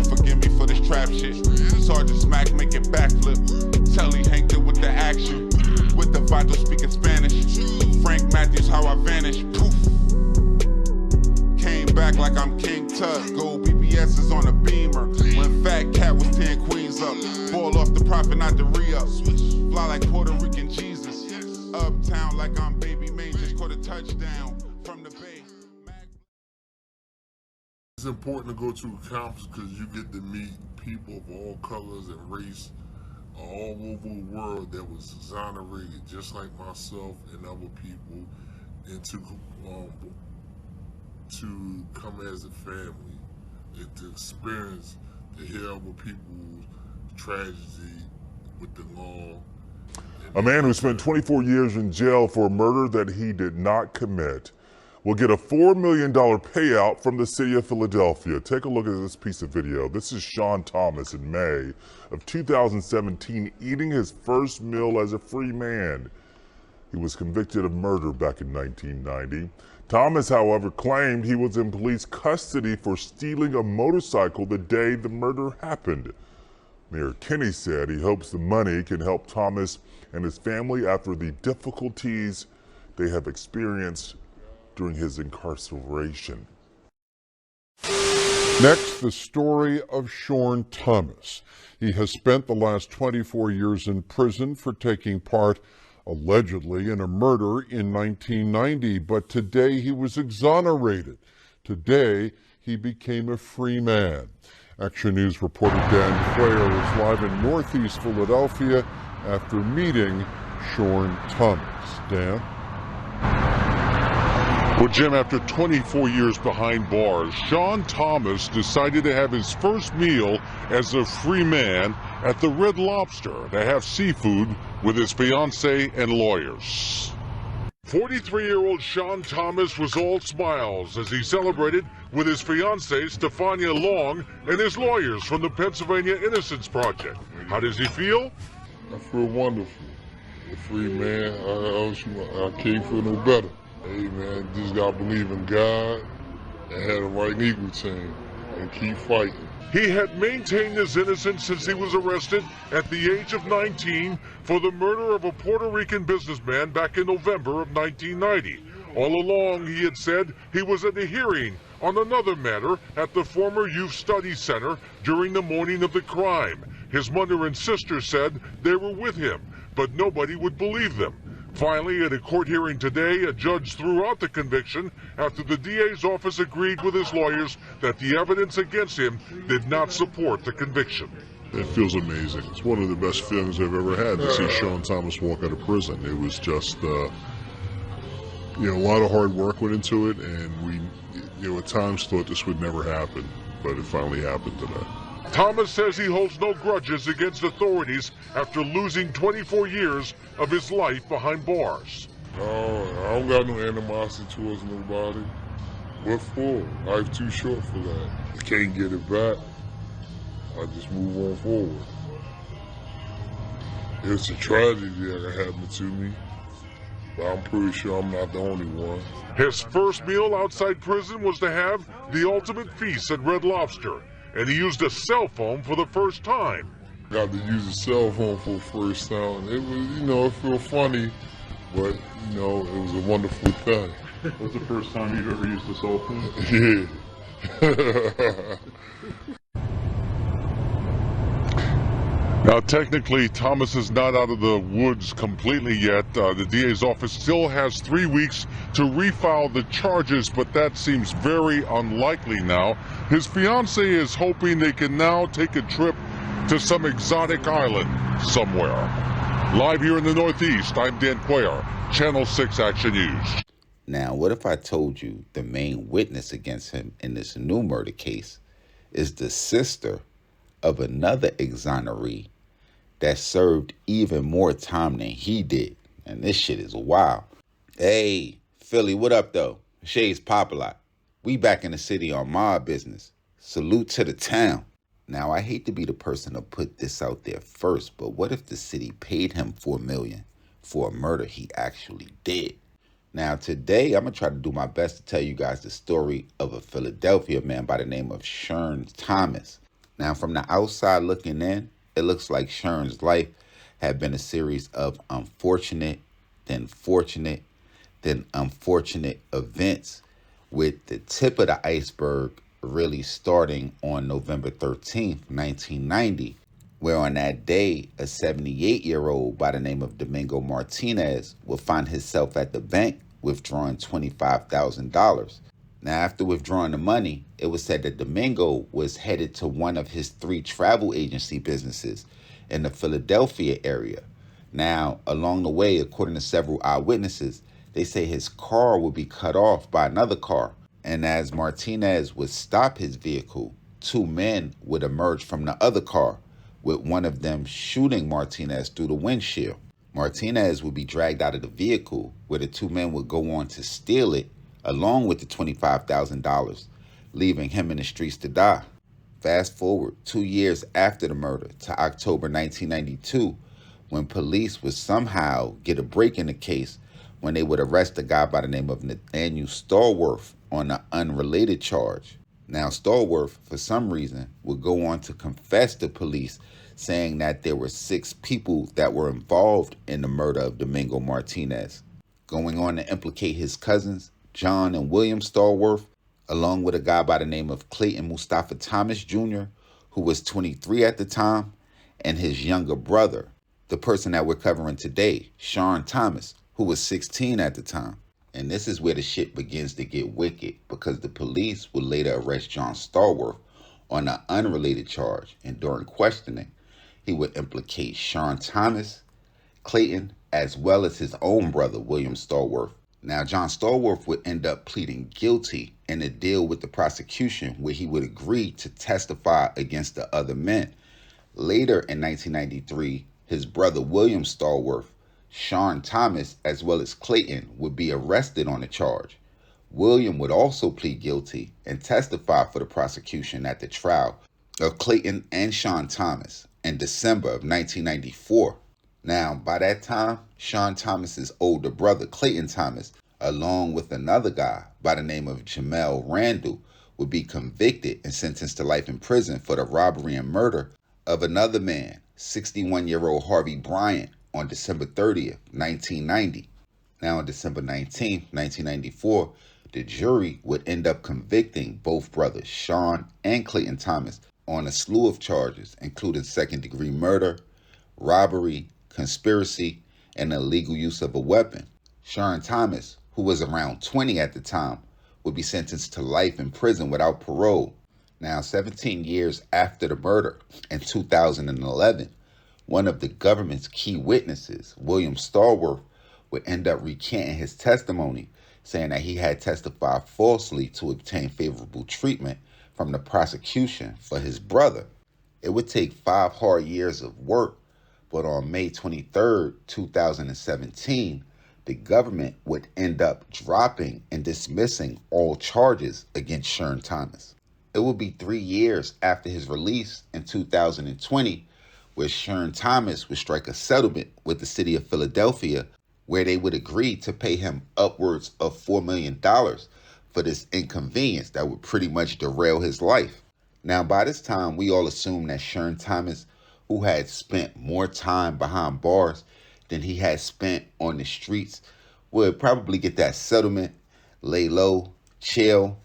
Lord forgive me for this trap shit. Sergeant Smack making backflip. Telly Hank did with the action. With the Vato speaking Spanish. Frank Matthews, how I vanished. Poof. Came back like I'm King Tut. Gold BBS is on a beamer. When Fat Cat was 10 queens up. Ball off the profit, not the re-up. Fly like Puerto Rican Jesus. Uptown like I'm Baby May. Just caught a touchdown from the Bay. It's important to go to camps because you get to meet people of all colors and race all over the world that was exonerated, just like myself and other people, and to come as a family, and to experience, to hear other people's tragedy with the law. A man who spent 24 years in jail for a murder that he did not commit will get a $4 million payout from the city of Philadelphia. Take a look at this piece of video. This is Shaurn Thomas in May of 2017 eating his first meal as a free man. He was convicted of murder back in 1990. Thomas, however, claimed he was in police custody for stealing a motorcycle the day the murder happened. Mayor Kinney said he hopes the money can help Thomas and his family after the difficulties they have experienced during his incarceration. Next, the story of Shaurn Thomas. He has spent the last 24 years in prison for taking part, allegedly, in a murder in 1990, but today he was exonerated. Today, he became a free man. Action News reporter Dan Clare is live in Northeast Philadelphia after meeting Shaurn Thomas. Dan? Well, Jim, after 24 years behind bars, Shaurn Thomas decided to have his first meal as a free man at the Red Lobster to have seafood with his fiancée and lawyers. 43-year-old Shaurn Thomas was all smiles as he celebrated with his fiancée, Stefania Long, and his lawyers from the Pennsylvania Innocence Project. How does he feel? I feel wonderful. A free man, I can't feel no better. Hey man, just gotta believe in God and have the right legal team and keep fighting. He had maintained his innocence since he was arrested at the age of 19 for the murder of a Puerto Rican businessman back in November of 1990. All along, he had said he was at a hearing on another matter at the former Youth Study Center during the morning of the crime. His mother and sister said they were with him, but nobody would believe them. Finally, at a court hearing today, a judge threw out the conviction after the DA's office agreed with his lawyers that the evidence against him did not support the conviction. It feels amazing. It's one of the best feelings I've ever had to see Shaurn Thomas walk out of prison. It was just, a lot of hard work went into it, and we, at times thought this would never happen, but it finally happened today. Thomas says he holds no grudges against authorities after losing 24 years of his life behind bars. No, I don't got no animosity towards nobody. What for? Life too short for that. I can't get it back. I just move on forward. It's a tragedy that happened to me, but I'm pretty sure I'm not the only one. His first meal outside prison was to have the ultimate feast at Red Lobster, and he used a cell phone for the first time. Got to use a cell phone for the first time. It was, it felt funny, but, it was a wonderful thing. That was the first time you've ever used a cell phone? Yeah. Now, technically, Thomas is not out of the woods completely yet. The DA's office still has 3 weeks to refile the charges, but that seems very unlikely now. His fiancée is hoping they can now take a trip to some exotic island somewhere. Live here in the Northeast, I'm Dan Quayle, Channel 6 Action News. Now, what if I told you the main witness against him in this new murder case is the sister of another exoneree that served even more time than he did? And this shit is wild. Hey, Philly, what up, though? Shay's Popalot. We back in the city on MOBB business. Salute to the town. Now, I hate to be the person to put this out there first, but what if the city paid him $4 million for a murder he actually did? Now, today, I'm going to try to do my best to tell you guys the story of a Philadelphia man by the name of Shaurn Thomas. Now, from the outside looking in, it looks like Shaurn's life had been a series of unfortunate, then fortunate, then unfortunate events, with the tip of the iceberg really starting on November 13th, 1990, where on that day, a 78-year-old by the name of Domingo Martinez would find himself at the bank withdrawing $25,000. Now, after withdrawing the money, it was said that Domingo was headed to one of his 3 travel agency businesses in the Philadelphia area. Now, along the way, according to several eyewitnesses, they say his car would be cut off by another car. And as Martinez would stop his vehicle, 2 men would emerge from the other car, with one of them shooting Martinez through the windshield. Martinez would be dragged out of the vehicle, where the 2 men would go on to steal it, along with the $25,000, leaving him in the streets to die. Fast forward 2 years after the murder to October 1992, when police would somehow get a break in the case when they would arrest a guy by the name of Nathaniel Stallworth on an unrelated charge. Now, Stallworth, for some reason, would go on to confess to police, saying that there were 6 people that were involved in the murder of Domingo Martinez, going on to implicate his cousins, John and William Stallworth, along with a guy by the name of Clayton Mustafa Thomas Jr., who was 23 at the time, and his younger brother, the person that we're covering today, Shaurn Thomas, who was 16 at the time. And this is where the shit begins to get wicked, because the police would later arrest John Stallworth on an unrelated charge, and during questioning, he would implicate Shaurn Thomas, Clayton, as well as his own brother, William Stallworth. Now, John Stallworth would end up pleading guilty in a deal with the prosecution, where he would agree to testify against the other men. Later in 1993, his brother William Stallworth, Shaurn Thomas, as well as Clayton, would be arrested on the charge. William would also plead guilty and testify for the prosecution at the trial of Clayton and Shaurn Thomas in December of 1994. Now, by that time, Shaurn Thomas's older brother, Clayton Thomas, along with another guy by the name of Jamel Randall, would be convicted and sentenced to life in prison for the robbery and murder of another man, 61-year-old Harvey Bryant, on December 30th, 1990. Now, on December 19th, 1994, the jury would end up convicting both brothers, Shaurn and Clayton Thomas, on a slew of charges, including second-degree murder, robbery, conspiracy, and illegal use of a weapon. Shaurn Thomas, who was around 20 at the time, would be sentenced to life in prison without parole. Now, 17 years after the murder, in 2011, one of the government's key witnesses, William Stallworth, would end up recanting his testimony, saying that he had testified falsely to obtain favorable treatment from the prosecution for his brother. It would take 5 hard years of work, but on May 23rd, 2017, the government would end up dropping and dismissing all charges against Shaurn Thomas. It would be 3 years after his release in 2020, where Shaurn Thomas would strike a settlement with the city of Philadelphia, where they would agree to pay him upwards of $4 million for this inconvenience that would pretty much derail his life. Now, by this time, we all assume that Shaurn Thomas, who had spent more time behind bars than he had spent on the streets, would probably get that settlement, lay low, chill.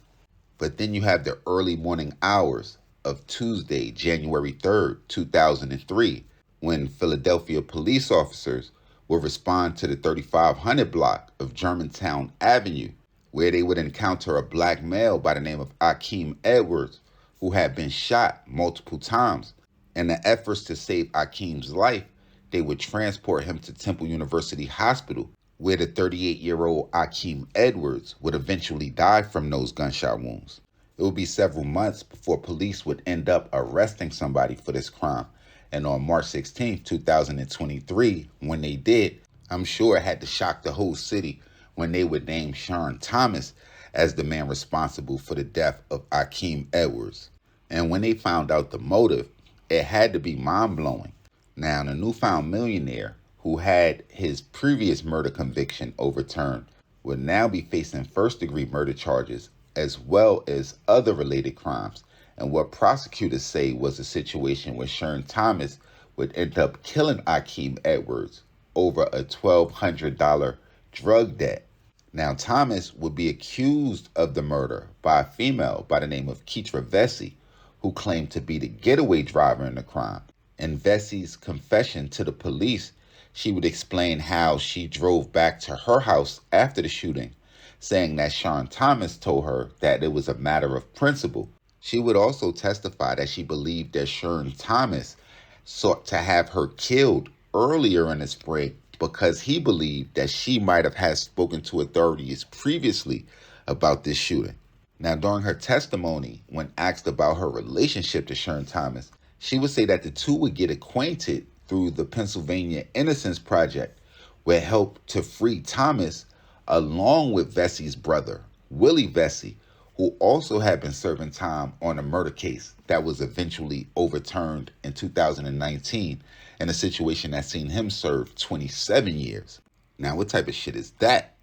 But then you have the early morning hours of Tuesday, January 3rd, 2003, when Philadelphia police officers will respond to the 3500 block of Germantown Avenue, where they would encounter a black male by the name of Akeem Edwards, who had been shot multiple times. In the efforts to save Akeem's life, they would transport him to Temple University Hospital, where the 38-year-old Akeem Edwards would eventually die from those gunshot wounds. It would be several months before police would end up arresting somebody for this crime. And on March 16, 2023, when they did, I'm sure it had to shock the whole city when they would name Shaurn Thomas as the man responsible for the death of Akeem Edwards. And when they found out the motive, it had to be mind-blowing. Now, the newfound millionaire, who had his previous murder conviction overturned, would now be facing first-degree murder charges as well as other related crimes, and what prosecutors say was a situation where Shaurn Thomas would end up killing Akeem Edwards over a $1,200 drug debt. Now, Thomas would be accused of the murder by a female by the name of Keitra Vesey, who claimed to be the getaway driver in the crime. In Vesey's confession to the police, she would explain how she drove back to her house after the shooting, saying that Shaurn Thomas told her that it was a matter of principle. She would also testify that she believed that Shaurn Thomas sought to have her killed earlier in the spring because he believed that she might have had spoken to authorities previously about this shooting. Now, during her testimony, when asked about her relationship to Shaurn Thomas, she would say that the two would get acquainted through the Pennsylvania Innocence Project, where it helped to free Thomas along with Vesey's brother, Willie Vesey, who also had been serving time on a murder case that was eventually overturned in 2019 in a situation that seen him serve 27 years. Now, what type of shit is that?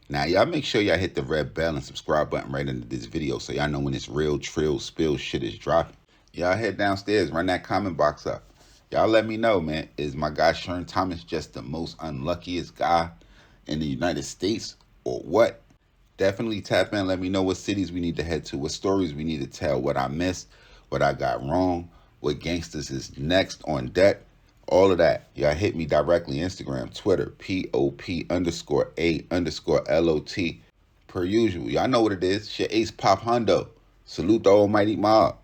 Now, y'all make sure y'all hit the red bell and subscribe button right under this video so y'all know when this real trill spill shit is dropping. Y'all head downstairs, run that comment box up. Y'all let me know, man, is my guy Shaurn Thomas just the most unluckiest guy in the United States or what? Definitely tap in, let me know what cities we need to head to, what stories we need to tell, what I missed, what I got wrong, what gangsters is next on deck, all of that. Y'all hit me directly, Instagram, Twitter, POP_A_LOT. Per usual, y'all know what it is. It's your ace Pop Hundo. Salute the almighty mob.